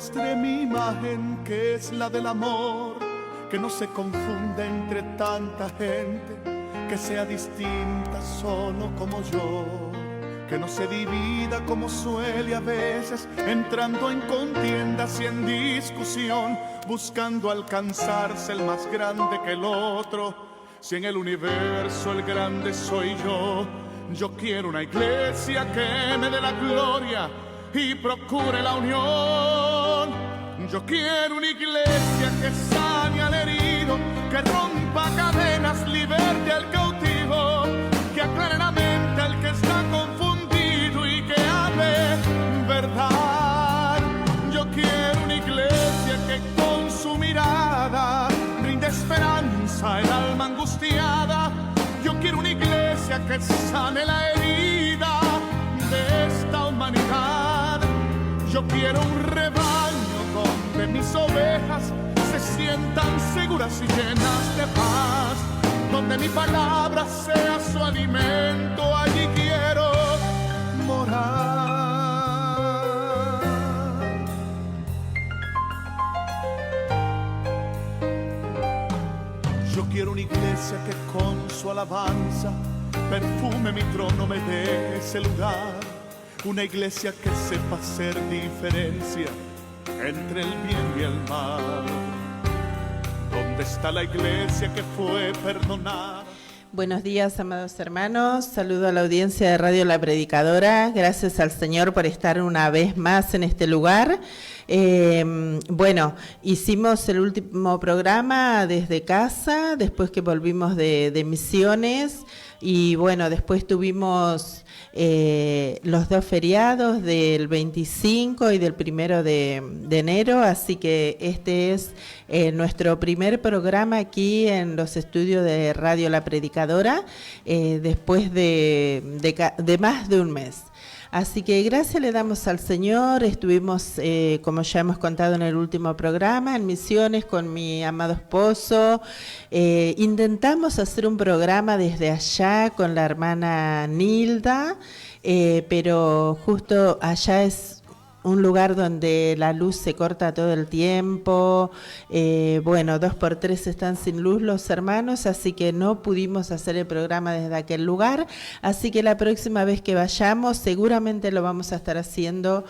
muestre mi imagen, que es la del amor, que no se confunda entre tanta gente, que sea distinta solo como yo, que no se divida como suele a veces, entrando en contiendas y en discusión, buscando alcanzarse el más grande que el otro. Si en el universo el grande soy yo quiero una iglesia que me dé la gloria y procure la unión. Yo quiero una iglesia que sane al herido, que rompa cadenas, liberte al cautivo, que aclare la mente al que está confundido y que hable verdad. Yo quiero una iglesia que con su mirada brinde esperanza al alma angustiada. Yo quiero una iglesia que sane la herida de esta humanidad. Yo quiero un rebaño donde mis ovejas se sientan seguras y llenas de paz, donde mi palabra sea su alimento. Allí quiero morar. Yo quiero una iglesia que con su alabanza perfume mi trono, me dé ese lugar. Una iglesia que sepa hacer diferencia entre el bien y el mal. ¿Dónde está la iglesia que fue perdonada? Buenos días, amados hermanos. Saludo a la audiencia de Radio La Predicadora. Gracias al Señor por estar una vez más en este lugar. Bueno, hicimos el último programa desde casa, después que volvimos de misiones. Y bueno, después tuvimos los dos feriados del 25 y del 1 de enero, así que este es nuestro primer programa aquí en los estudios de Radio La Predicadora, después de más de un mes. Así que gracias le damos al Señor. Estuvimos, como ya hemos contado en el último programa, en misiones con mi amado esposo. Intentamos hacer un programa desde allá con la hermana Nilda, pero justo allá es un lugar donde la luz se corta todo el tiempo. Bueno, 2x3 están sin luz los hermanos, así que no pudimos hacer el programa desde aquel lugar. Así que la próxima vez que vayamos, seguramente lo vamos a estar haciendo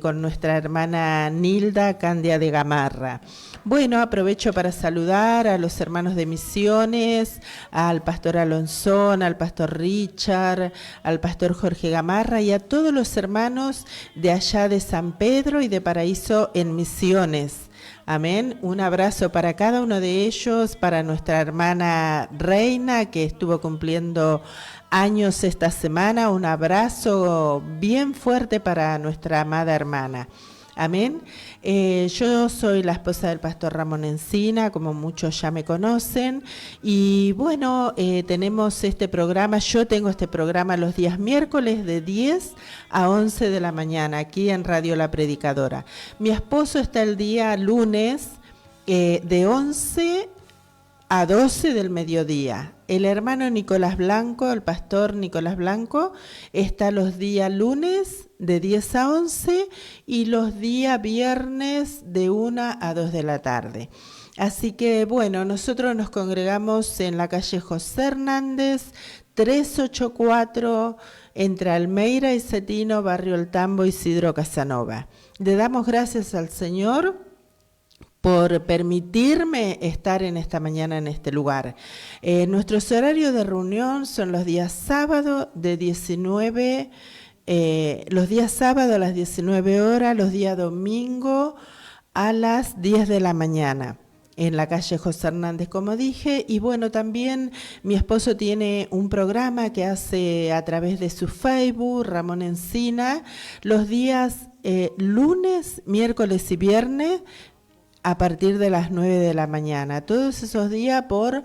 con nuestra hermana Nilda Candia de Gamarra. Bueno, aprovecho para saludar a los hermanos de Misiones, al pastor Alonzón, al pastor Richard, al pastor Jorge Gamarra y a todos los hermanos de allá de San Pedro y de Paraíso en Misiones. Amén. Un abrazo para cada uno de ellos, para nuestra hermana Reina, que estuvo cumpliendo años esta semana. Un abrazo bien fuerte para nuestra amada hermana. Amén. Yo soy la esposa del pastor Ramón Encina, como muchos ya me conocen, y bueno, tenemos este programa, yo tengo este programa los días miércoles de 10 a 11 de la mañana, aquí en Radio La Predicadora. Mi esposo está el día lunes de 11 a 12 del mediodía. El hermano Nicolás Blanco, el pastor Nicolás Blanco, está los días lunes de 10 a 11 y los días viernes de 1 a 2 de la tarde. Así que bueno, nosotros nos congregamos en la calle José Hernández, 384, entre Almeida y Cetino, barrio El Tambo, Isidro Casanova. Le damos gracias al Señor por permitirme estar en esta mañana en este lugar. Nuestros horarios de reunión son los días sábados de 19, los días sábados a las 19 horas, los días domingo a las 10 de la mañana. En la calle José Hernández, como dije, y bueno, también mi esposo tiene un programa que hace a través de su Facebook, Ramón Encina, los días lunes, miércoles y viernes, a partir de las 9 de la mañana, todos esos días por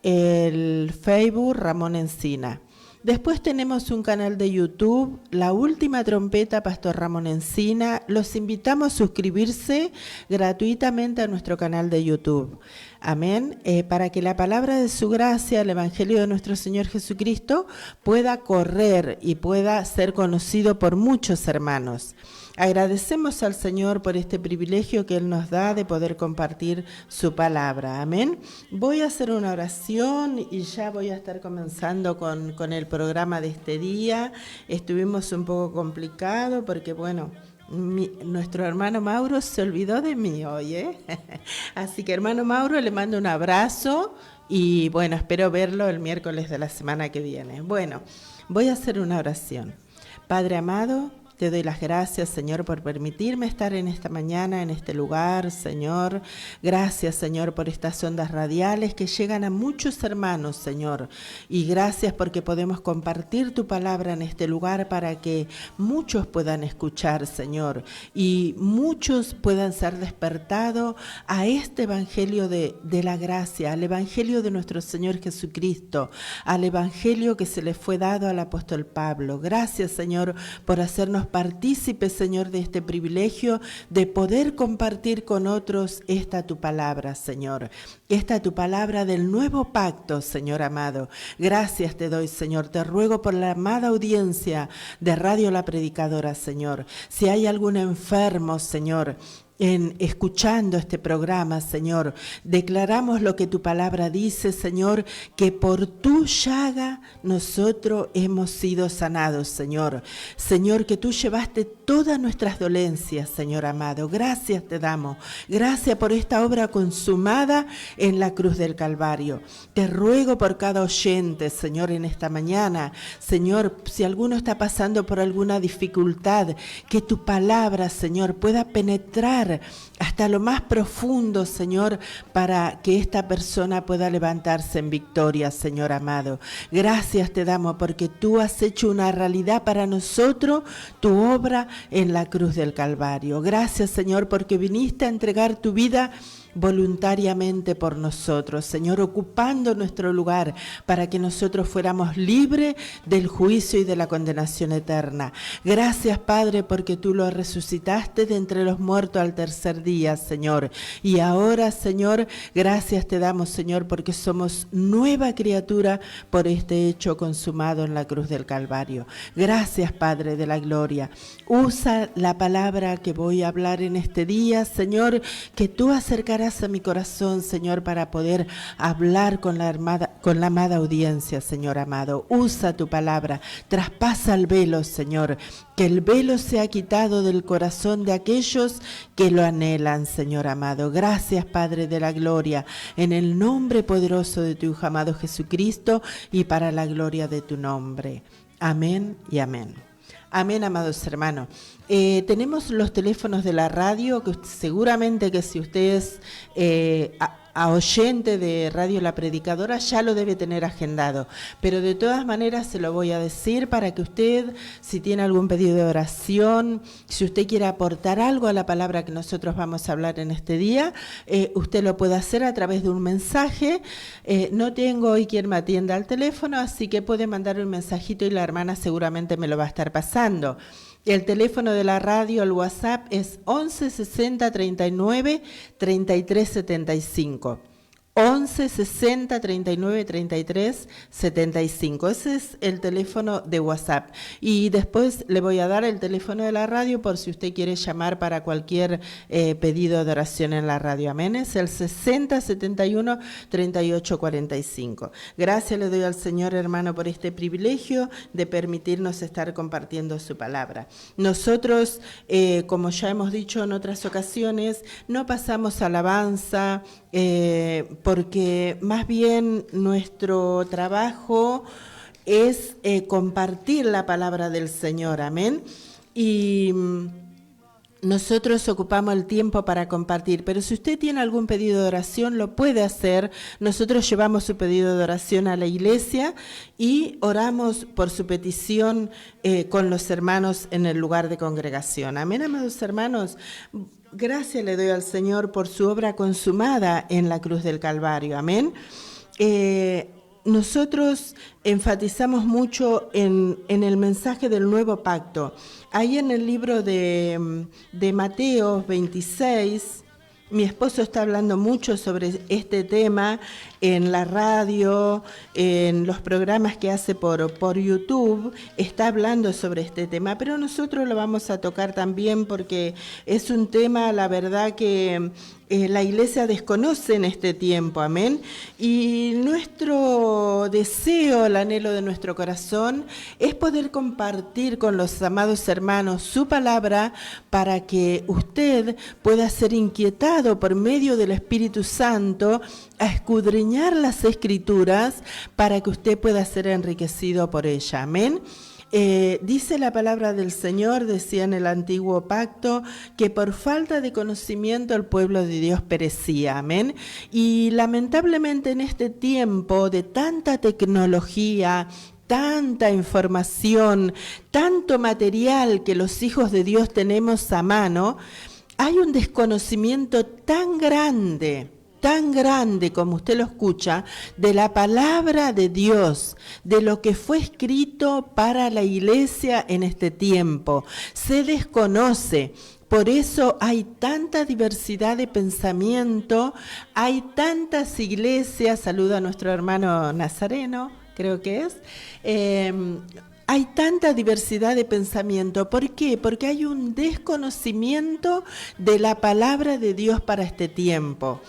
el Facebook Ramón Encina. Después tenemos un canal de YouTube, La Última Trompeta, Pastor Ramón Encina. Los invitamos a suscribirse gratuitamente a nuestro canal de YouTube. Amén. Para que la palabra de su gracia, el Evangelio de nuestro Señor Jesucristo, pueda correr y pueda ser conocido por muchos hermanos. Agradecemos al Señor por este privilegio que Él nos da de poder compartir su palabra. Amén. Voy a hacer una oración y ya voy a estar comenzando con el programa de este día. Estuvimos un poco complicado porque, bueno, nuestro hermano Mauro se olvidó de mí hoy, Así que, hermano Mauro, le mando un abrazo y, bueno, espero verlo el miércoles de la semana que viene. Bueno, voy a hacer una oración. Padre amado, te doy las gracias, Señor, por permitirme estar en esta mañana, en este lugar, Señor. Gracias, Señor, por estas ondas radiales que llegan a muchos hermanos, Señor. Y gracias porque podemos compartir tu palabra en este lugar para que muchos puedan escuchar, Señor. Y muchos puedan ser despertados a este evangelio de la gracia, al evangelio de nuestro Señor Jesucristo, al evangelio que se le fue dado al apóstol Pablo. Gracias, Señor, por hacernos partícipes, Señor, de este privilegio de poder compartir con otros esta tu palabra, Señor. Esta tu palabra del nuevo pacto, Señor amado. Gracias te doy, Señor. Te ruego por la amada audiencia de Radio La Predicadora, Señor. Si hay algún enfermo, Señor, escuchando este programa, Señor, declaramos lo que tu palabra dice, Señor, que por tu llaga nosotros hemos sido sanados, Señor. Señor, que tú llevaste todas nuestras dolencias, Señor amado. Gracias te damos. Gracias por esta obra consumada en la cruz del Calvario. Te ruego por cada oyente, Señor, en esta mañana. Señor, si alguno está pasando por alguna dificultad, que tu palabra, Señor, pueda penetrar hasta lo más profundo, Señor, para que esta persona pueda levantarse en victoria, Señor amado. Gracias te damos porque tú has hecho una realidad para nosotros, tu obra en la cruz del Calvario. Gracias, Señor, porque viniste a entregar tu vida voluntariamente por nosotros, Señor, ocupando nuestro lugar para que nosotros fuéramos libres del juicio y de la condenación eterna. Gracias, Padre, porque tú lo resucitaste de entre los muertos al tercer día, Señor. Y ahora, Señor, gracias te damos, Señor, porque somos nueva criatura por este hecho consumado en la cruz del Calvario. Gracias, Padre de la gloria. Usa la palabra que voy a hablar en este día, Señor, que tú acercarás a mi corazón, Señor, para poder hablar con la amada audiencia, Señor amado. Usa tu palabra, traspasa el velo, Señor, que el velo sea quitado del corazón de aquellos que lo anhelan, Señor amado. Gracias, Padre de la gloria, en el nombre poderoso de tu Hijo amado Jesucristo y para la gloria de tu nombre. Amén y amén. Amén, amados hermanos. Tenemos los teléfonos de la radio, que seguramente que si usted es a oyente de Radio La Predicadora ya lo debe tener agendado, pero de todas maneras se lo voy a decir para que usted, si tiene algún pedido de oración, si usted quiere aportar algo a la palabra que nosotros vamos a hablar en este día, usted lo puede hacer a través de un mensaje. No tengo hoy quien me atienda al teléfono, así que puede mandar un mensajito y la hermana seguramente me lo va a estar pasando. El teléfono de la radio, el WhatsApp, es 11 60 39 33 75. 11 60 39 33 75. Ese es el teléfono de WhatsApp. Y después le voy a dar el teléfono de la radio por si usted quiere llamar para cualquier pedido de oración en la radio. Amén. Es el 60 71 38 45. Gracias le doy al Señor, hermano, por este privilegio de permitirnos estar compartiendo su palabra. Nosotros, como ya hemos dicho en otras ocasiones, no pasamos alabanza, porque más bien nuestro trabajo es compartir la palabra del Señor, amén. Y nosotros ocupamos el tiempo para compartir, pero si usted tiene algún pedido de oración, lo puede hacer. Nosotros llevamos su pedido de oración a la iglesia y oramos por su petición con los hermanos en el lugar de congregación. Amén, amados hermanos. Gracias le doy al Señor por su obra consumada en la cruz del Calvario. Amén. Nosotros enfatizamos mucho en el mensaje del nuevo pacto. Ahí en el libro de Mateo 26, Mi esposo está hablando mucho sobre este tema en la radio, en los programas que hace por YouTube, está hablando sobre este tema, pero nosotros lo vamos a tocar también porque es un tema, la verdad, que la Iglesia desconoce en este tiempo, amén. Y nuestro deseo, el anhelo de nuestro corazón, es poder compartir con los amados hermanos su palabra para que usted pueda ser inquietado por medio del Espíritu Santo a escudriñar las Escrituras para que usted pueda ser enriquecido por ella, amén. Dice la palabra del Señor, decía en el antiguo pacto, que por falta de conocimiento el pueblo de Dios perecía, amén. Y lamentablemente en este tiempo de tanta tecnología, tanta información, tanto material que los hijos de Dios tenemos a mano, hay un desconocimiento tan grande como usted lo escucha, de la palabra de Dios, de lo que fue escrito para la Iglesia en este tiempo. Se desconoce. Por eso hay tanta diversidad de pensamiento, hay tantas iglesias, saluda a nuestro hermano Nazareno, creo que es, hay tanta diversidad de pensamiento. ¿Por qué? Porque hay un desconocimiento de la palabra de Dios para este tiempo.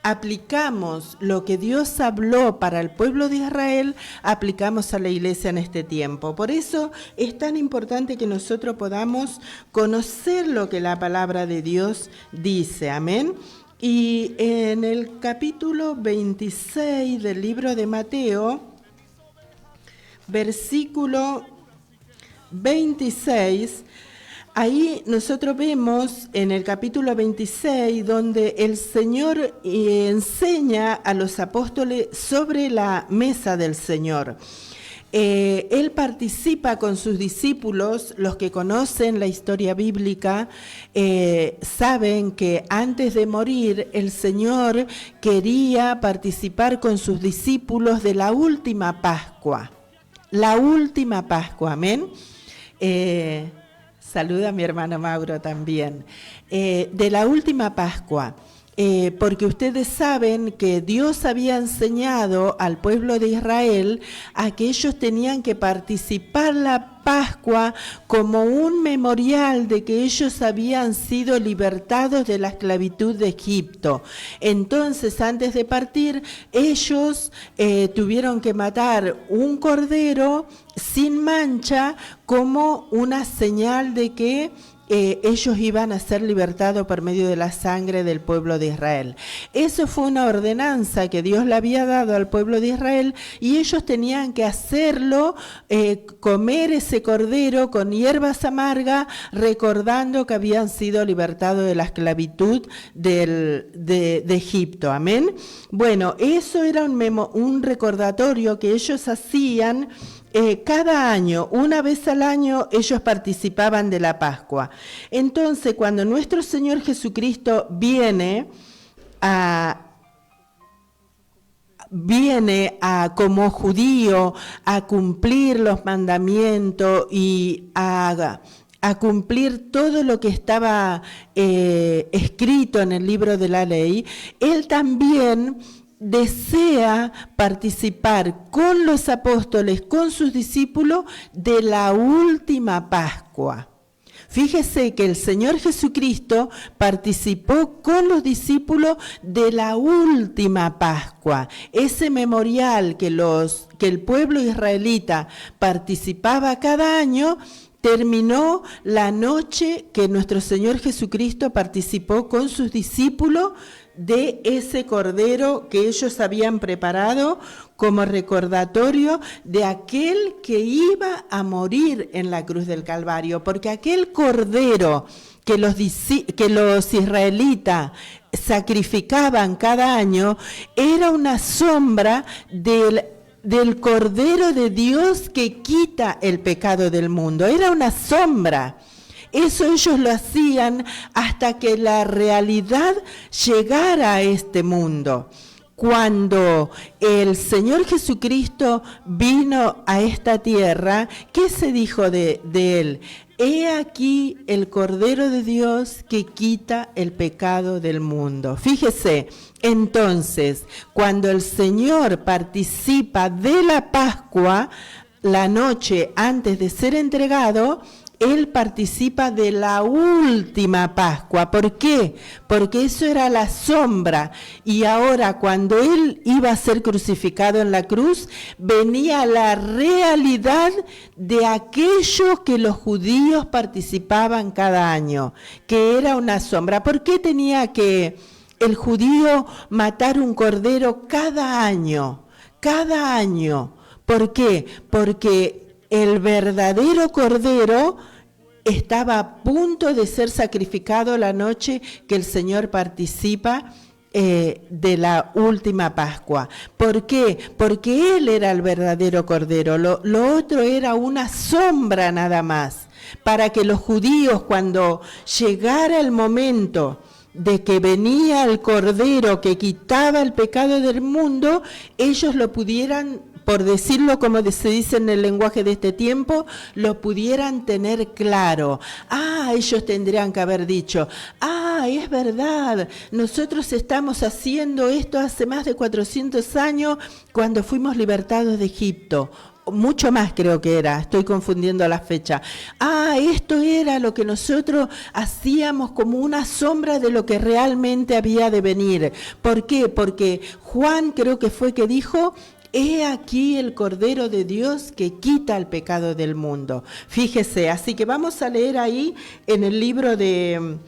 Aplicamos lo que Dios habló para el pueblo de Israel, aplicamos a la iglesia en este tiempo. Por eso es tan importante que nosotros podamos conocer lo que la palabra de Dios dice, amén. Y en el capítulo 26 del libro de Mateo, versículo 26, ahí nosotros vemos en el capítulo 26 donde el Señor enseña a los apóstoles sobre la mesa del Señor. Él participa con sus discípulos. Los que conocen la historia bíblica saben que antes de morir el Señor quería participar con sus discípulos de la última Pascua. La última Pascua, amén. Saluda a mi hermano Mauro también. De la última Pascua, porque ustedes saben que Dios había enseñado al pueblo de Israel a que ellos tenían que participar la Pascua como un memorial de que ellos habían sido libertados de la esclavitud de Egipto. Entonces, antes de partir, ellos tuvieron que matar un cordero sin mancha como una señal de que ellos iban a ser libertados por medio de la sangre del pueblo de Israel. Eso fue una ordenanza que Dios le había dado al pueblo de Israel y ellos tenían que hacerlo, comer ese cordero con hierbas amargas, recordando que habían sido libertados de la esclavitud de Egipto. Amén. Bueno, eso era un recordatorio que ellos hacían. Cada año, una vez al año, ellos participaban de la Pascua. Entonces, cuando nuestro Señor Jesucristo viene como judío a cumplir los mandamientos y a cumplir todo lo que estaba escrito en el libro de la ley, Él también desea participar con los apóstoles, con sus discípulos, de la última Pascua. Fíjese que el Señor Jesucristo participó con los discípulos de la última Pascua. Ese memorial que el pueblo israelita participaba cada año, terminó la noche que nuestro Señor Jesucristo participó con sus discípulos de ese cordero que ellos habían preparado como recordatorio de aquel que iba a morir en la cruz del Calvario, porque aquel cordero que los israelitas sacrificaban cada año era una sombra del Cordero de Dios que quita el pecado del mundo. Era una sombra. Eso ellos lo hacían hasta que la realidad llegara a este mundo. Cuando el Señor Jesucristo vino a esta tierra, ¿qué se dijo de Él? He aquí el Cordero de Dios que quita el pecado del mundo. Fíjese, entonces, cuando el Señor participa de la Pascua, la noche antes de ser entregado, Él participa de la última Pascua. ¿Por qué? Porque eso era la sombra. Y ahora, cuando Él iba a ser crucificado en la cruz, venía la realidad de aquello que los judíos participaban cada año, que era una sombra. ¿Por qué tenía que el judío matar un cordero cada año? Cada año. ¿Por qué? Porque el verdadero cordero estaba a punto de ser sacrificado la noche que el Señor participa de la última Pascua. ¿Por qué? Porque Él era el verdadero cordero. Lo otro era una sombra nada más, para que los judíos, cuando llegara el momento de que venía el cordero que quitaba el pecado del mundo, ellos lo pudieran, por decirlo como se dice en el lenguaje de este tiempo, lo pudieran tener claro. Ellos tendrían que haber dicho, es verdad, nosotros estamos haciendo esto hace más de 400 años cuando fuimos libertados de Egipto. Mucho más creo que era, estoy confundiendo la fecha. Esto era lo que nosotros hacíamos como una sombra de lo que realmente había de venir. ¿Por qué? Porque Juan creo que fue que dijo, he aquí el Cordero de Dios que quita el pecado del mundo. Fíjese, así que vamos a leer ahí en el libro de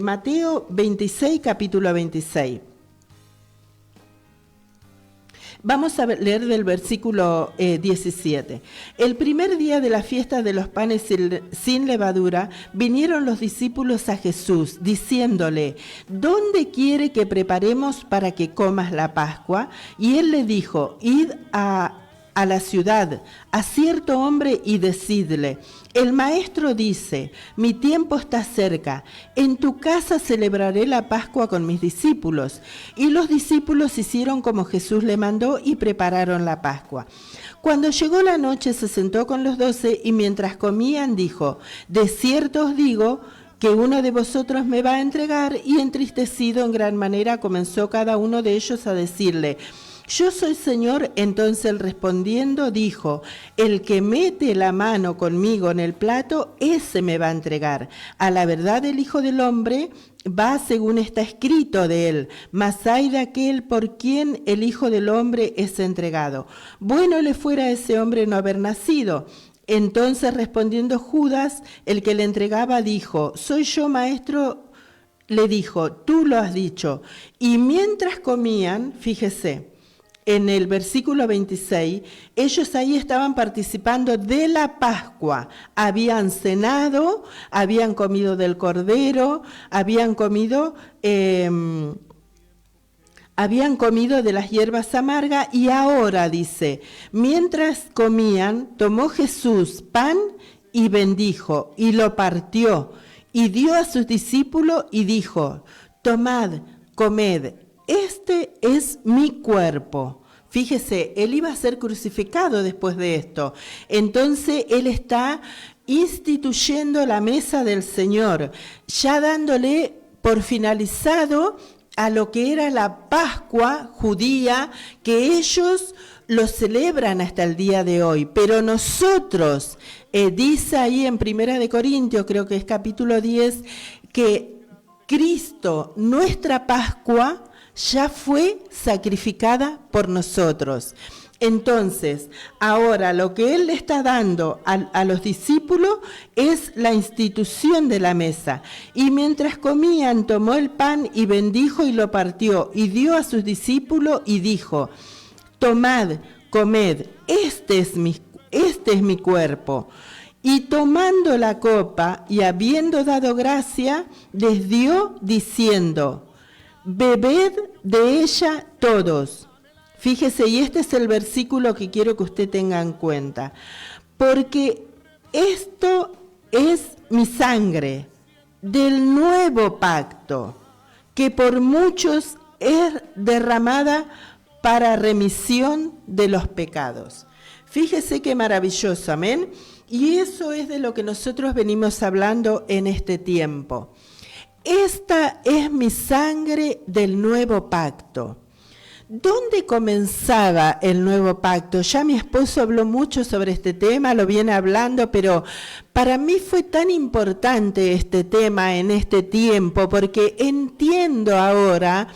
Mateo 26, capítulo 26. Vamos a leer del versículo 17. El primer día de la fiesta de los panes sin levadura, vinieron los discípulos a Jesús, diciéndole, ¿dónde quiere que preparemos para que comas la Pascua? Y él le dijo, id a la ciudad, a cierto hombre y decidle, el maestro dice, mi tiempo está cerca, en tu casa celebraré la Pascua con mis discípulos. Y los discípulos hicieron como Jesús le mandó y prepararon la Pascua. Cuando llegó la noche se sentó con los 12 y mientras comían dijo, de cierto os digo que uno de vosotros me va a entregar, y entristecido en gran manera comenzó cada uno de ellos a decirle, yo soy Señor. Entonces él respondiendo dijo, el que mete la mano conmigo en el plato, ese me va a entregar. A la verdad el Hijo del Hombre va según está escrito de él, mas hay de aquel por quien el Hijo del Hombre es entregado. Bueno le fuera a ese hombre no haber nacido. Entonces respondiendo Judas, el que le entregaba, dijo, soy yo, maestro. Le dijo, tú lo has dicho. Y mientras comían, fíjese, en el versículo 26, ellos ahí estaban participando de la Pascua. Habían cenado, habían comido del cordero, habían comido de las hierbas amargas, y ahora dice, mientras comían, tomó Jesús pan y bendijo, y lo partió, y dio a sus discípulos y dijo, tomad, comed, este es mi cuerpo. Fíjese, él iba a ser crucificado después de esto. Entonces él está instituyendo la mesa del Señor, ya dándole por finalizado a lo que era la Pascua judía, que ellos lo celebran hasta el día de hoy. Pero nosotros, dice ahí en 1 Corintios, creo que es capítulo 10, que Cristo, nuestra Pascua, ya fue sacrificada por nosotros. Entonces, ahora lo que él le está dando a los discípulos es la institución de la mesa. Y mientras comían, tomó el pan y bendijo y lo partió y dio a sus discípulos y dijo, tomad, comed, este es mi cuerpo. Y tomando la copa y habiendo dado gracia, les dio diciendo, bebed de ella todos. Fíjese, y este es el versículo que quiero que usted tenga en cuenta, porque esto es mi sangre del nuevo pacto, que por muchos es derramada para remisión de los pecados. Fíjese qué maravilloso, amén. Y eso es de lo que nosotros venimos hablando en este tiempo. Esta es mi sangre del nuevo pacto. ¿Dónde comenzaba el nuevo pacto? Ya mi esposo habló mucho sobre este tema, lo viene hablando, pero para mí fue tan importante este tema en este tiempo, porque entiendo ahora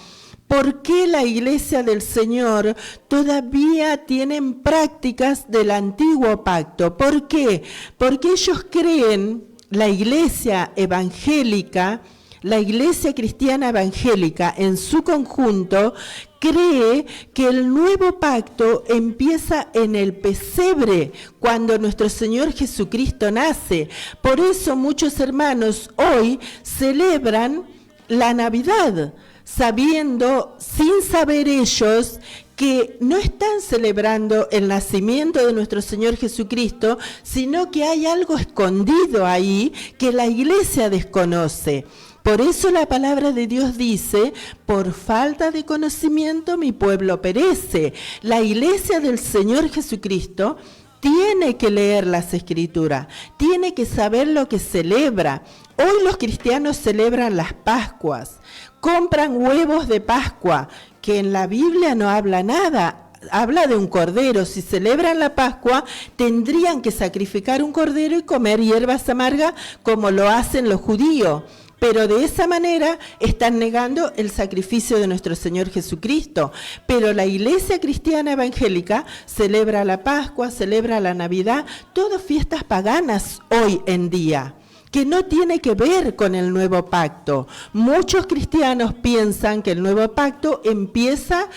por qué la Iglesia del Señor todavía tienen prácticas del antiguo pacto. ¿Por qué? Porque ellos creen, la Iglesia evangélica, la Iglesia cristiana evangélica en su conjunto, cree que el nuevo pacto empieza en el pesebre, cuando nuestro Señor Jesucristo nace. Por eso muchos hermanos hoy celebran la Navidad, sabiendo, sin saber ellos, que no están celebrando el nacimiento de nuestro Señor Jesucristo, sino que hay algo escondido ahí que la Iglesia desconoce. Por eso la palabra de Dios dice, por falta de conocimiento mi pueblo perece. La Iglesia del Señor Jesucristo tiene que leer las Escrituras, tiene que saber lo que celebra. Hoy los cristianos celebran las Pascuas, compran huevos de Pascua, que en la Biblia no habla nada. Habla de un cordero. Si celebran la Pascua, tendrían que sacrificar un cordero y comer hierbas amargas como lo hacen los judíos. Pero de esa manera están negando el sacrificio de nuestro Señor Jesucristo. Pero la Iglesia cristiana evangélica celebra la Pascua, celebra la Navidad, todas fiestas paganas hoy en día, que no tiene que ver con el nuevo pacto. Muchos cristianos piensan que el nuevo pacto empieza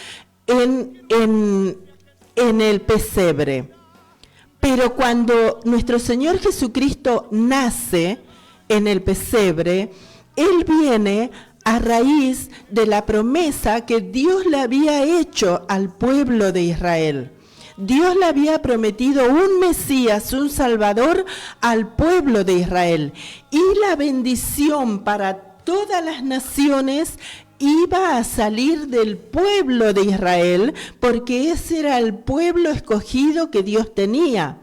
en el pesebre. Pero cuando nuestro Señor Jesucristo nace en el pesebre, Él viene a raíz de la promesa que Dios le había hecho al pueblo de Israel. Dios le había prometido un Mesías, un Salvador al pueblo de Israel. Y la bendición para todas las naciones iba a salir del pueblo de Israel, porque ese era el pueblo escogido que Dios tenía.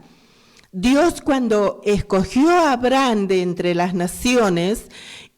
Dios, cuando escogió a Abraham de entre las naciones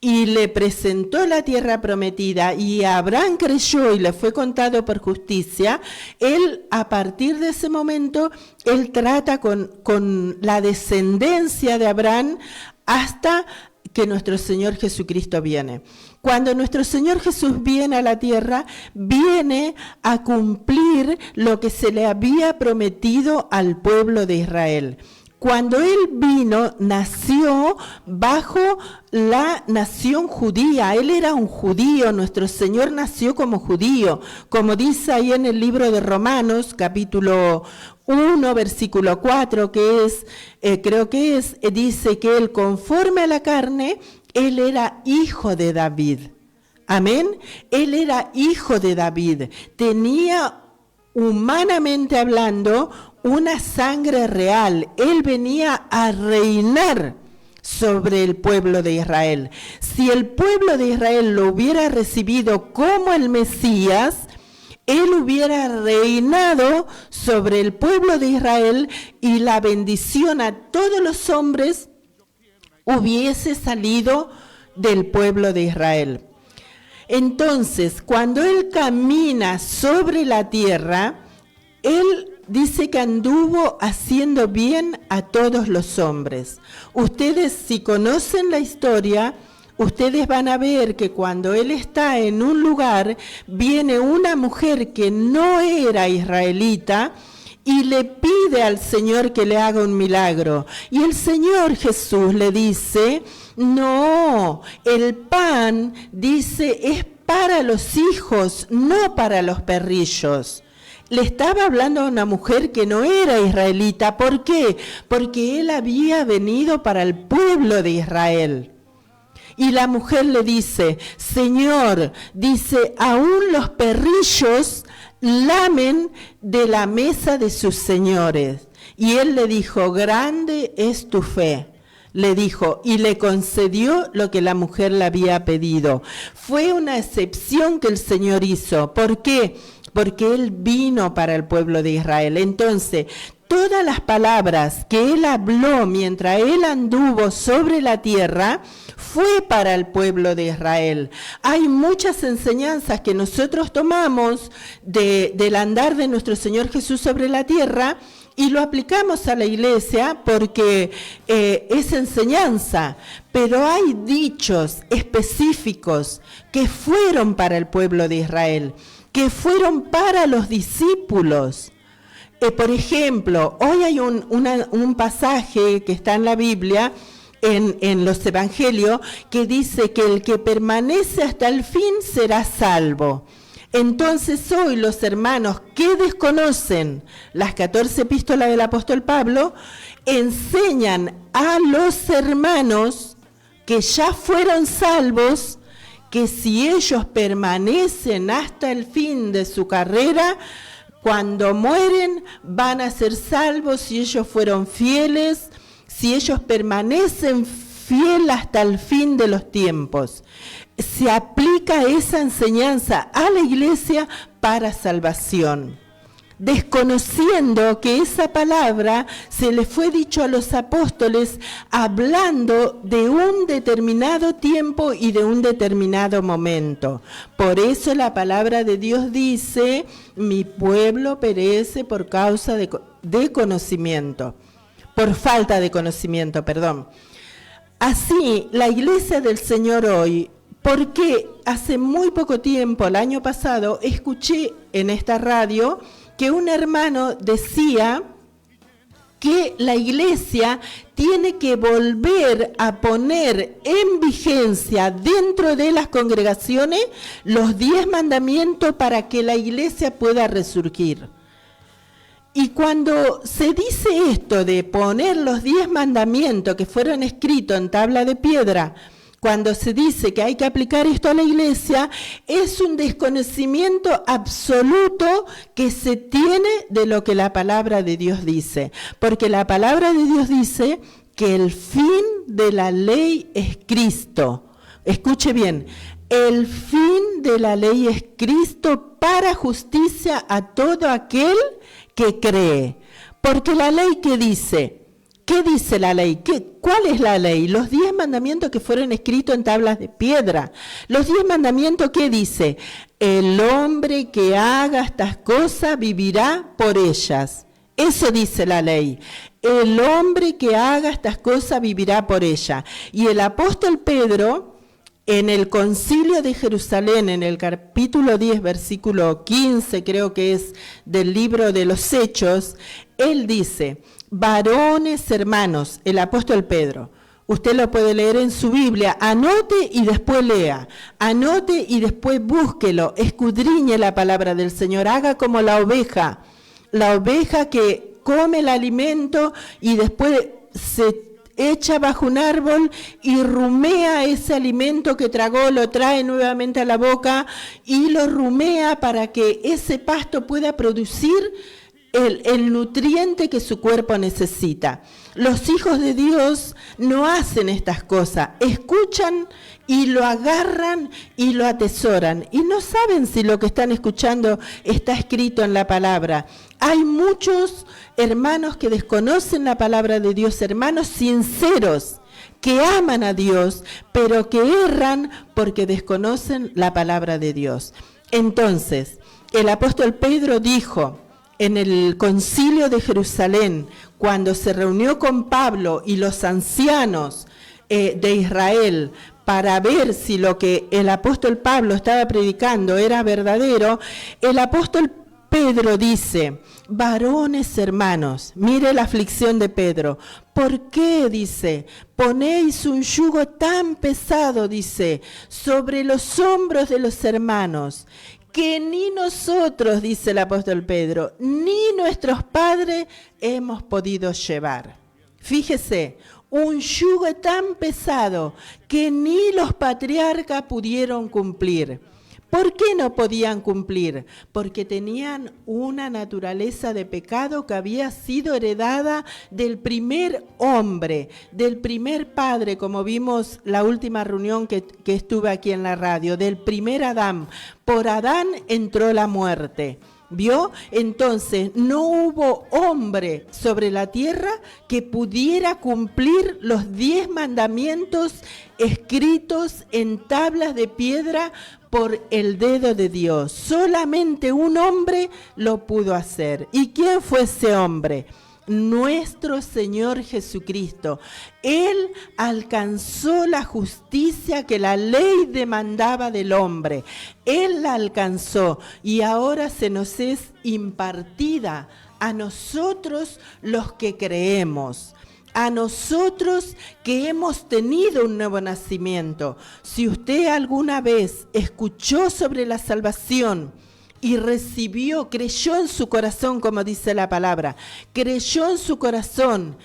y le presentó la tierra prometida, y Abraham creyó y le fue contado por justicia, él, a partir de ese momento, él trata con la descendencia de Abraham hasta que nuestro Señor Jesucristo viene. Cuando nuestro Señor Jesús viene a la tierra, viene a cumplir lo que se le había prometido al pueblo de Israel. Cuando Él vino, nació bajo la nación judía. Él era un judío, nuestro Señor nació como judío. Como dice ahí en el libro de Romanos, capítulo 1, versículo 4, que es, dice que Él, conforme a la carne, Él era hijo de David. Amén. Él era hijo de David. Tenía, humanamente hablando, una sangre real. Él venía a reinar sobre el pueblo de Israel. Si el pueblo de Israel lo hubiera recibido como el Mesías, Él hubiera reinado sobre el pueblo de Israel y la bendición a todos los hombres hubiese salido del pueblo de Israel. Entonces, cuando Él camina sobre la tierra, Él dice que anduvo haciendo bien a todos los hombres. Ustedes, si conocen la historia, ustedes van a ver que cuando Él está en un lugar, viene una mujer que no era israelita y le pide al Señor que le haga un milagro. Y el Señor Jesús le dice, no, el pan, dice, es para los hijos, no para los perrillos. Le estaba hablando a una mujer que no era israelita. ¿Por qué? Porque Él había venido para el pueblo de Israel. Y la mujer le dice, Señor, dice, aún los perrillos lamen de la mesa de sus señores. Y Él le dijo, grande es tu fe. Le dijo, y le concedió lo que la mujer le había pedido. Fue una excepción que el Señor hizo. ¿Por qué? Porque Él vino para el pueblo de Israel. Entonces, todas las palabras que Él habló mientras Él anduvo sobre la tierra fue para el pueblo de Israel. Hay muchas enseñanzas que nosotros tomamos del andar de nuestro Señor Jesús sobre la tierra y lo aplicamos a la iglesia porque es enseñanza, pero hay dichos específicos que fueron para el pueblo de Israel, que fueron para los discípulos. Por ejemplo, hoy hay un pasaje que está en la Biblia, en los evangelios, que dice que el que permanece hasta el fin será salvo. Entonces hoy los hermanos que desconocen las 14 epístolas del apóstol Pablo, enseñan a los hermanos que ya fueron salvos, que si ellos permanecen hasta el fin de su carrera, cuando mueren van a ser salvos si ellos fueron fieles, si ellos permanecen fieles hasta el fin de los tiempos. Se aplica esa enseñanza a la iglesia para salvación, desconociendo que esa palabra se le fue dicho a los apóstoles hablando de un determinado tiempo y de un determinado momento. Por eso la palabra de Dios dice: mi pueblo perece por causa de conocimiento, por falta de conocimiento, perdón. Así, la iglesia del Señor hoy, porque hace muy poco tiempo, el año pasado, escuché en esta radio que un hermano decía que la iglesia tiene que volver a poner en vigencia dentro de las congregaciones los 10 mandamientos para que la iglesia pueda resurgir. Y cuando se dice esto de poner los 10 mandamientos que fueron escritos en tabla de piedra, cuando se dice que hay que aplicar esto a la iglesia, es un desconocimiento absoluto que se tiene de lo que la palabra de Dios dice. Porque la palabra de Dios dice que el fin de la ley es Cristo. Escuche bien, el fin de la ley es Cristo para justicia a todo aquel que cree. Porque la ley, ¿qué dice? ¿Qué dice la ley? ¿Cuál es la ley? Los 10 mandamientos que fueron escritos en tablas de piedra. Los 10 mandamientos, ¿qué dice? El hombre que haga estas cosas vivirá por ellas. Eso dice la ley. El hombre que haga estas cosas vivirá por ellas. Y el apóstol Pedro, en el concilio de Jerusalén, en el capítulo 10, versículo 15, creo que es del libro de los Hechos, él dice: varones hermanos, el apóstol Pedro, usted lo puede leer en su Biblia, anote y después lea, anote y después búsquelo, escudriñe la palabra del Señor, haga como la oveja que come el alimento y después se echa bajo un árbol y rumea ese alimento que tragó, lo trae nuevamente a la boca y lo rumea para que ese pasto pueda producir el nutriente que su cuerpo necesita. Los hijos de Dios no hacen estas cosas, escuchan y lo agarran y lo atesoran y no saben si lo que están escuchando está escrito en la palabra. Hay muchos hermanos que desconocen la palabra de Dios, hermanos sinceros que aman a Dios, pero que erran porque desconocen la palabra de Dios. Entonces, el apóstol Pedro dijo en el concilio de Jerusalén, cuando se reunió con Pablo y los ancianos de Israel para ver si lo que el apóstol Pablo estaba predicando era verdadero, el apóstol Pedro dice: varones hermanos, mire la aflicción de Pedro. ¿Por qué, dice, ponéis un yugo tan pesado, dice, sobre los hombros de los hermanos, que ni nosotros, dice el apóstol Pedro, ni nuestros padres hemos podido llevar? Fíjese, un yugo tan pesado que ni los patriarcas pudieron cumplir. ¿Por qué no podían cumplir? Porque tenían una naturaleza de pecado que había sido heredada del primer hombre, del primer padre, como vimos la última reunión que estuve aquí en la radio, del primer Adán. Por Adán entró la muerte. ¿Vio? Entonces, no hubo hombre sobre la tierra que pudiera cumplir los 10 mandamientos escritos en tablas de piedra por el dedo de Dios. Solamente un hombre lo pudo hacer. ¿Y quién fue ese hombre? Nuestro Señor Jesucristo. Él alcanzó la justicia que la ley demandaba del hombre. Él la alcanzó y ahora se nos es impartida a nosotros los que creemos. A nosotros que hemos tenido un nuevo nacimiento. Si usted alguna vez escuchó sobre la salvación y recibió, creyó en su corazón, como dice la palabra, creyó en su corazón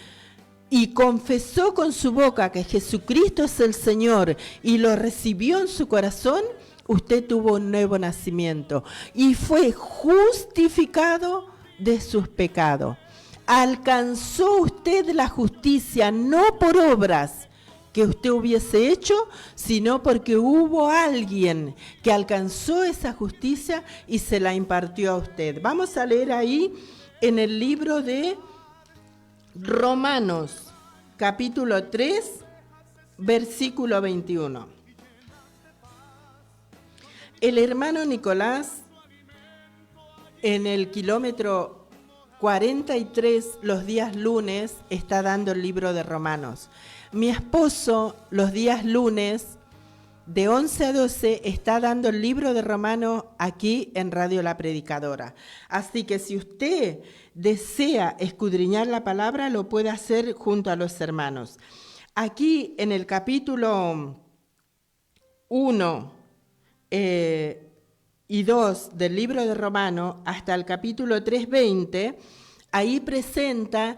y confesó con su boca que Jesucristo es el Señor y lo recibió en su corazón, usted tuvo un nuevo nacimiento y fue justificado de sus pecados. Alcanzó usted la justicia no por obras que usted hubiese hecho, sino porque hubo alguien que alcanzó esa justicia y se la impartió a usted. Vamos a leer ahí en el libro de Romanos, capítulo 3, versículo 21. El hermano Nicolás, en el kilómetro 43, los días lunes, está dando el libro de Romanos. Mi esposo, los días lunes, de 11 a 12, está dando el libro de Romanos aquí en Radio La Predicadora. Así que si usted desea escudriñar la palabra, lo puede hacer junto a los hermanos. Aquí en el capítulo 1 y 2 del libro de Romanos, hasta el capítulo 3:20, ahí presenta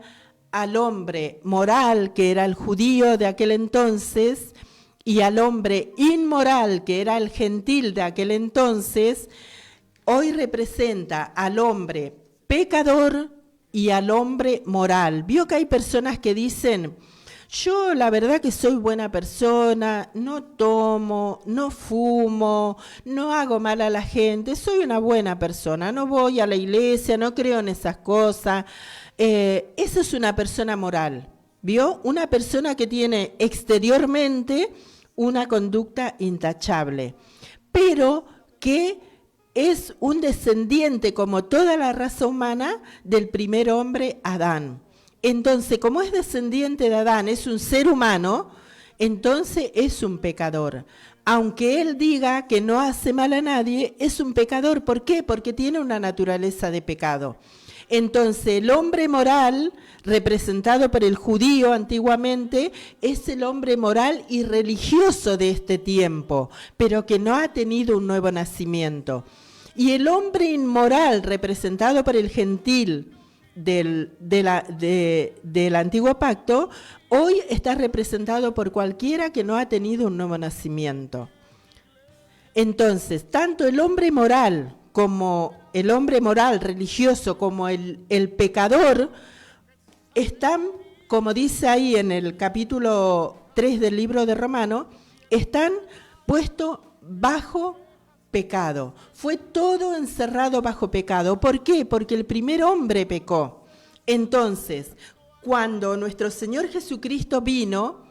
al hombre moral, que era el judío de aquel entonces, y al hombre inmoral, que era el gentil de aquel entonces. Hoy representa al hombre pecador y al hombre moral. Vio que hay personas que dicen: yo la verdad que soy buena persona, no tomo, no fumo, no hago mal a la gente, soy una buena persona, no voy a la iglesia, no creo en esas cosas. Eso es una persona moral, ¿vio? Una persona que tiene exteriormente una conducta intachable, pero que es un descendiente, como toda la raza humana, del primer hombre, Adán. Entonces, como es descendiente de Adán, es un ser humano, entonces es un pecador. Aunque él diga que no hace mal a nadie, es un pecador. ¿Por qué? Porque tiene una naturaleza de pecado. Entonces, el hombre moral, representado por el judío antiguamente, es el hombre moral y religioso de este tiempo, pero que no ha tenido un nuevo nacimiento. Y el hombre inmoral, representado por el gentil del antiguo pacto, hoy está representado por cualquiera que no ha tenido un nuevo nacimiento. Entonces, tanto el hombre moral como el hombre moral religioso, como el pecador, están, como dice ahí en el capítulo 3 del libro de Romanos, están puestos bajo pecado. Fue todo encerrado bajo pecado. ¿Por qué? Porque el primer hombre pecó. Entonces, cuando nuestro Señor Jesucristo vino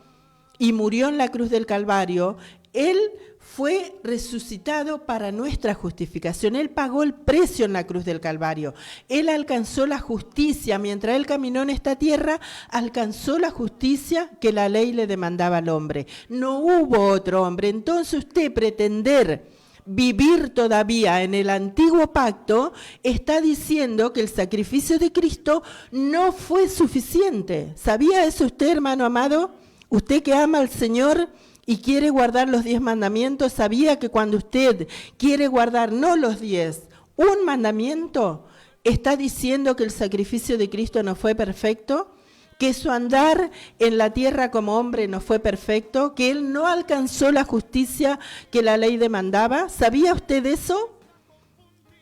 y murió en la cruz del Calvario, Él fue resucitado para nuestra justificación. Él pagó el precio en la cruz del Calvario. Él alcanzó la justicia. Mientras Él caminó en esta tierra, alcanzó la justicia que la ley le demandaba al hombre. No hubo otro hombre. Entonces usted pretender vivir todavía en el antiguo pacto está diciendo que el sacrificio de Cristo no fue suficiente. ¿Sabía eso usted, hermano amado? Usted que ama al Señor y quiere guardar los 10 mandamientos, ¿sabía que cuando usted quiere guardar no los 10, un mandamiento, está diciendo que el sacrificio de Cristo no fue perfecto? Que su andar en la tierra como hombre no fue perfecto, que Él no alcanzó la justicia que la ley demandaba. ¿Sabía usted eso?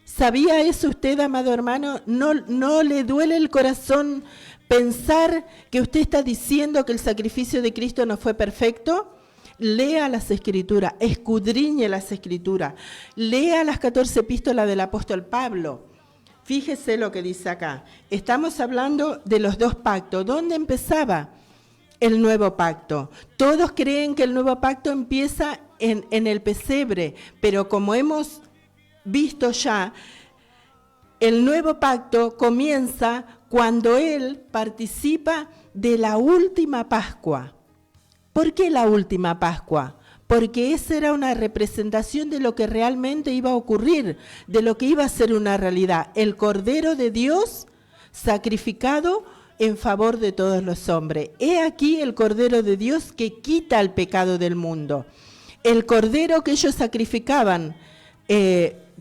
¿Sabía eso usted, amado hermano? ¿No le duele el corazón pensar que usted está diciendo que el sacrificio de Cristo no fue perfecto? Lea las Escrituras, escudriñe las Escrituras, lea las 14 epístolas del apóstol Pablo. Fíjese lo que dice acá. Estamos hablando de los dos pactos. ¿Dónde empezaba el nuevo pacto? Todos creen que el nuevo pacto empieza en el pesebre, pero como hemos visto ya, el nuevo pacto comienza cuando Él participa de la última Pascua. ¿Por qué la última Pascua? Porque esa era una representación de lo que realmente iba a ocurrir, de lo que iba a ser una realidad. El Cordero de Dios sacrificado en favor de todos los hombres. He aquí el Cordero de Dios que quita el pecado del mundo. El Cordero que ellos sacrificaban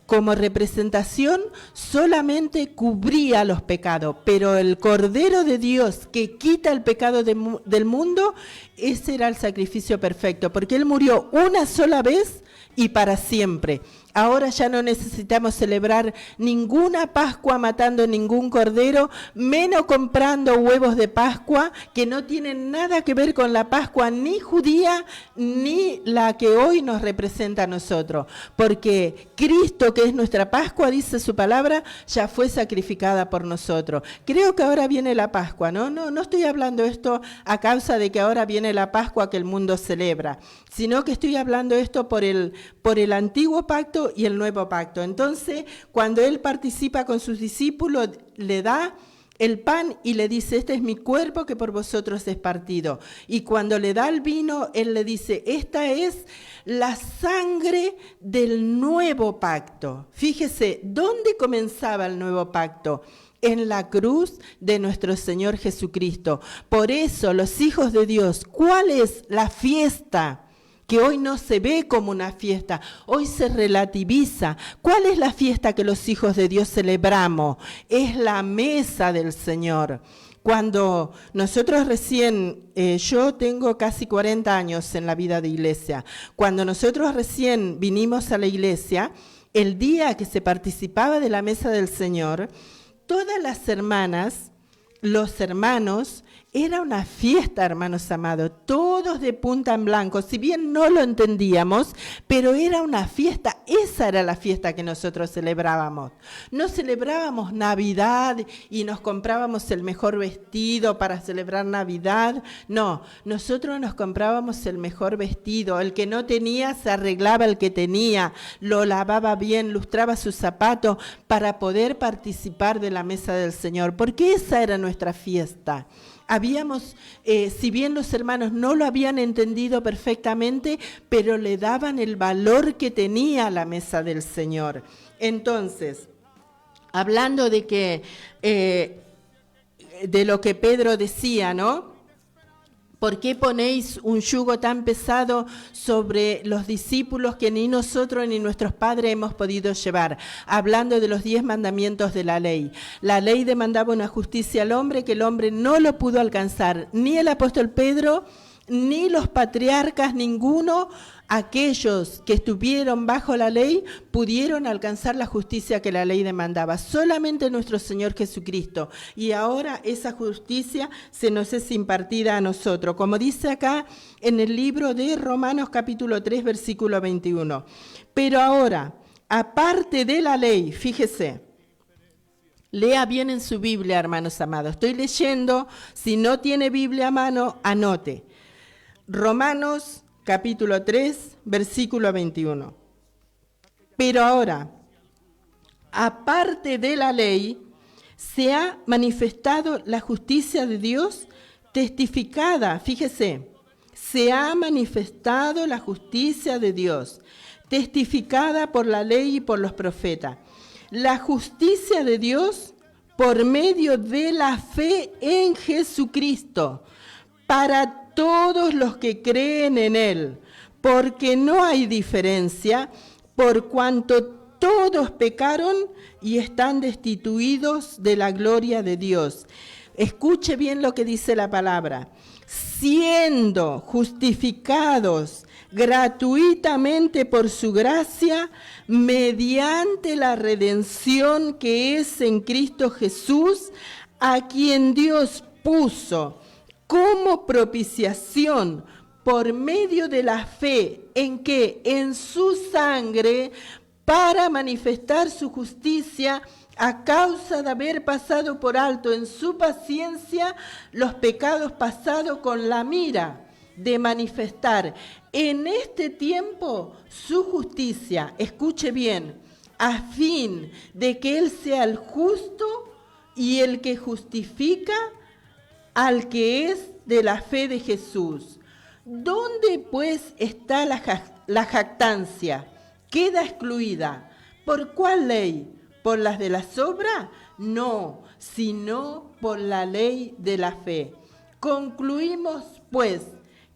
como representación solamente cubría los pecados, pero el Cordero de Dios que quita el pecado del mundo, ese era el sacrificio perfecto, porque Él murió una sola vez y para siempre. Ahora ya no necesitamos celebrar ninguna Pascua matando ningún cordero, menos comprando huevos de Pascua que no tienen nada que ver con la Pascua ni judía ni la que hoy nos representa a nosotros. Porque Cristo, que es nuestra Pascua, dice su palabra, ya fue sacrificada por nosotros. Creo que ahora viene la Pascua, ¿no? No estoy hablando esto a causa de que ahora viene la Pascua que el mundo celebra, sino que estoy hablando esto por el antiguo pacto y el nuevo pacto. Entonces, cuando Él participa con sus discípulos, le da el pan y le dice, este es mi cuerpo que por vosotros es partido. Y cuando le da el vino, Él le dice, esta es la sangre del nuevo pacto. Fíjese, ¿dónde comenzaba el nuevo pacto? En la cruz de nuestro Señor Jesucristo. Por eso, los hijos de Dios, ¿cuál es la fiesta? Que hoy no se ve como una fiesta, hoy se relativiza. ¿Cuál es la fiesta que los hijos de Dios celebramos? Es la mesa del Señor. Cuando nosotros recién, yo tengo casi 40 años en la vida de iglesia, cuando nosotros recién vinimos a la iglesia, el día que se participaba de la mesa del Señor, todas las hermanas, los hermanos, era una fiesta, hermanos amados, todos de punta en blanco, si bien no lo entendíamos, pero era una fiesta, esa era la fiesta que nosotros celebrábamos. No celebrábamos Navidad y nos comprábamos el mejor vestido para celebrar Navidad, no, nosotros nos comprábamos el mejor vestido, el que no tenía se arreglaba el que tenía, lo lavaba bien, lustraba sus zapatos para poder participar de la mesa del Señor, porque esa era nuestra fiesta. Habíamos, si bien los hermanos no lo habían entendido perfectamente, pero le daban el valor que tenía la mesa del Señor. Entonces, hablando de que, de lo que Pedro decía, ¿no? ¿Por qué ponéis un yugo tan pesado sobre los discípulos que ni nosotros ni nuestros padres hemos podido llevar? Hablando de los 10 mandamientos de la ley. La ley demandaba una justicia al hombre que el hombre no lo pudo alcanzar. Ni el apóstol Pedro, ni los patriarcas, ninguno, aquellos que estuvieron bajo la ley, pudieron alcanzar la justicia que la ley demandaba. Solamente nuestro Señor Jesucristo. Y ahora esa justicia se nos es impartida a nosotros. Como dice acá en el libro de Romanos capítulo 3, versículo 21. Pero ahora, aparte de la ley, fíjese, lea bien en su Biblia, hermanos amados. Estoy leyendo, si no tiene Biblia a mano, anote. Romanos capítulo 3, versículo 21. Pero ahora, aparte de la ley, se ha manifestado la justicia de Dios testificada. Fíjese, se ha manifestado la justicia de Dios testificada por la ley y por los profetas. La justicia de Dios por medio de la fe en Jesucristo para todos los que creen en Él, porque no hay diferencia, por cuanto todos pecaron y están destituidos de la gloria de Dios. Escuche bien lo que dice la palabra. Siendo justificados gratuitamente por su gracia, mediante la redención que es en Cristo Jesús, a quien Dios puso como propiciación por medio de la fe en que en su sangre, para manifestar su justicia a causa de haber pasado por alto en su paciencia los pecados pasados con la mira de manifestar en este tiempo su justicia, escuche bien, a fin de que Él sea el justo y el que justifica al que es de la fe de Jesús. ¿Dónde pues está la jactancia? Queda excluida. ¿Por cuál ley? ¿Por las de las obras? No, sino por la ley de la fe. Concluimos pues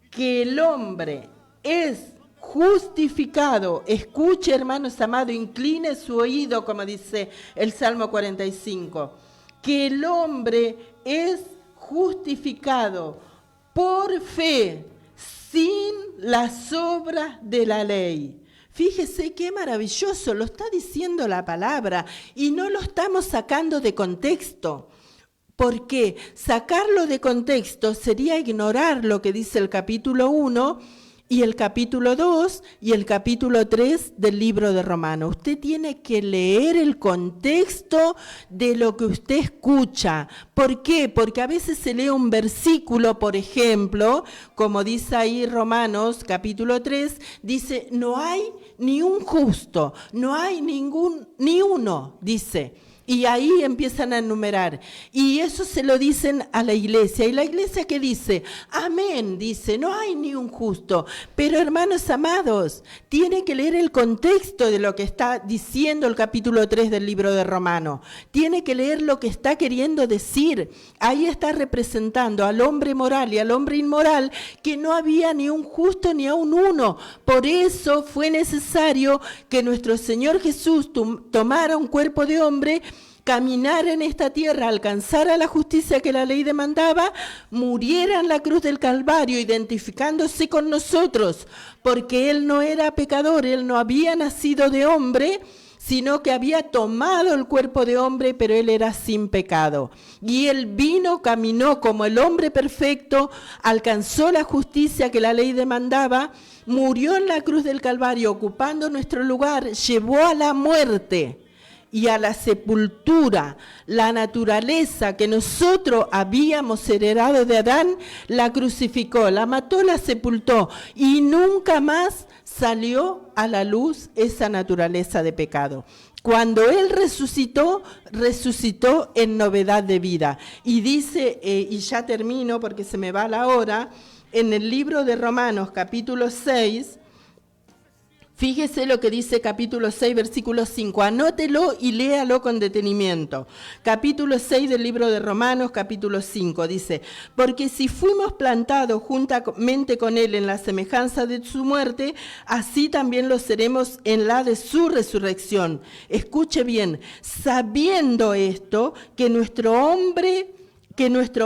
que el hombre es justificado. Escuche, hermanos amados, incline su oído, como dice el Salmo 45. Que el hombre es justificado por fe, sin las obras de la ley. Fíjese qué maravilloso, lo está diciendo la palabra y no lo estamos sacando de contexto. ¿Por qué? Sacarlo de contexto sería ignorar lo que dice el capítulo 1 y el capítulo 2 y el capítulo 3 del libro de Romanos. Usted tiene que leer el contexto de lo que usted escucha. ¿Por qué? Porque a veces se lee un versículo, por ejemplo, como dice ahí Romanos capítulo 3, dice, no hay ni un justo, no hay ni uno, dice. Y ahí empiezan a enumerar. Y eso se lo dicen a la iglesia. ¿Y la iglesia qué dice? Amén, dice, no hay ni un justo. Pero hermanos amados, tiene que leer el contexto de lo que está diciendo el capítulo 3 del libro de Romanos. Tiene que leer lo que está queriendo decir. Ahí está representando al hombre moral y al hombre inmoral, que no había ni un justo ni aun uno. Por eso fue necesario que nuestro Señor Jesús tomara un cuerpo de hombre, caminara en esta tierra, alcanzara la justicia que la ley demandaba, muriera en la cruz del Calvario, identificándose con nosotros, porque Él no era pecador, Él no había nacido de hombre, sino que había tomado el cuerpo de hombre, pero Él era sin pecado. Y Él vino, caminó como el hombre perfecto, alcanzó la justicia que la ley demandaba, murió en la cruz del Calvario, ocupando nuestro lugar, llevó a la muerte y a la sepultura la naturaleza que nosotros habíamos heredado de Adán, la crucificó, la mató, la sepultó y nunca más salió a la luz esa naturaleza de pecado. Cuando Él resucitó, resucitó en novedad de vida. Y dice, y ya termino porque se me va la hora, en el libro de Romanos capítulo 6, fíjese lo que dice capítulo 6, versículo 5. Anótelo y léalo con detenimiento. Capítulo 6 del libro de Romanos, capítulo 5, dice, porque si fuimos plantados juntamente con Él en la semejanza de su muerte, así también lo seremos en la de su resurrección. Escuche bien, sabiendo esto, que nuestro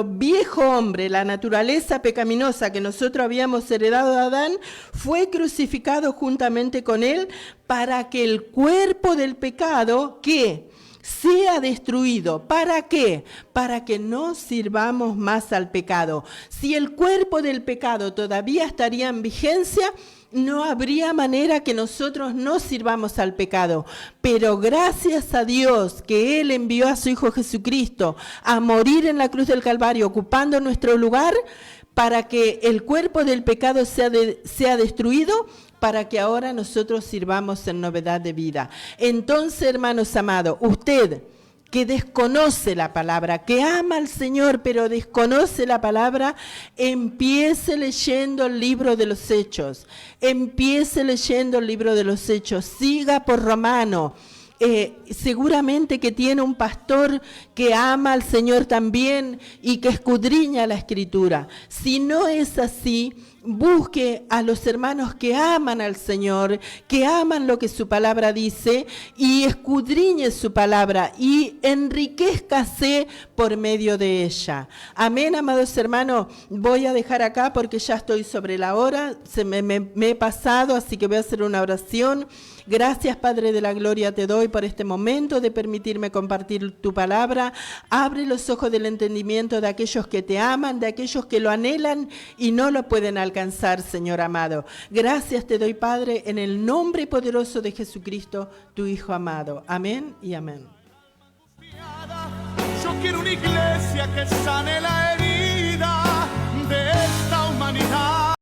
viejo hombre, la naturaleza pecaminosa que nosotros habíamos heredado de Adán, fue crucificado juntamente con Él para que el cuerpo del pecado, ¿qué? Sea destruido. ¿Para qué? Para que no sirvamos más al pecado. Si el cuerpo del pecado todavía estaría en vigencia, no habría manera que nosotros no sirvamos al pecado. Pero gracias a Dios que Él envió a su Hijo Jesucristo a morir en la cruz del Calvario, ocupando nuestro lugar, para que el cuerpo del pecado sea destruido, para que ahora nosotros sirvamos en novedad de vida. Entonces, hermanos amados, usted que desconoce la palabra, que ama al Señor pero desconoce la palabra, empiece leyendo el libro de los Hechos, siga por Romano. Seguramente que tiene un pastor que ama al Señor también y que escudriña la Escritura. Si no es así, busque a los hermanos que aman al Señor, que aman lo que su palabra dice, y escudriñe su palabra y enriquézcase por medio de ella. Amén, amados hermanos. Voy a dejar acá porque ya estoy sobre la hora, me he pasado, así que voy a hacer una oración. Gracias, Padre de la Gloria, te doy por este momento de permitirme compartir tu palabra. Abre los ojos del entendimiento de aquellos que te aman, de aquellos que lo anhelan y no lo pueden alcanzar, Señor amado. Gracias te doy, Padre, en el nombre poderoso de Jesucristo, tu Hijo amado. Amén y amén. quiero una iglesia que sane la herida de esta humanidad.